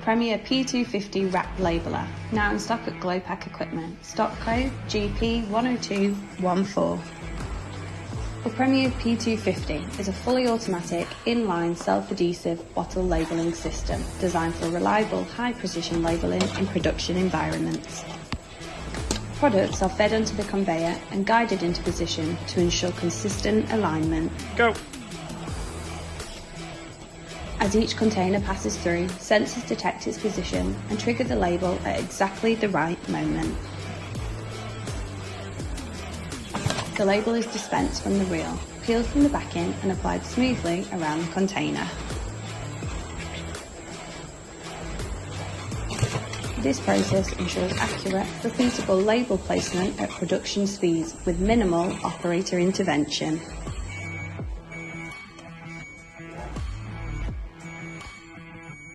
Premier P250 wrap labeller, now in stock at Glowpack Equipment. Stock code GP10214. The Premier P250 is a fully automatic, inline, self-adhesive bottle labelling system designed for reliable, high-precision labelling in production environments. Products are fed onto the conveyor and guided into position to ensure consistent alignment. Go! As each container passes through, sensors detect its position and trigger the label at exactly the right moment. The label is dispensed from the reel, peeled from the backing and applied smoothly around the container. This process ensures accurate, repeatable label placement at production speeds with minimal operator intervention.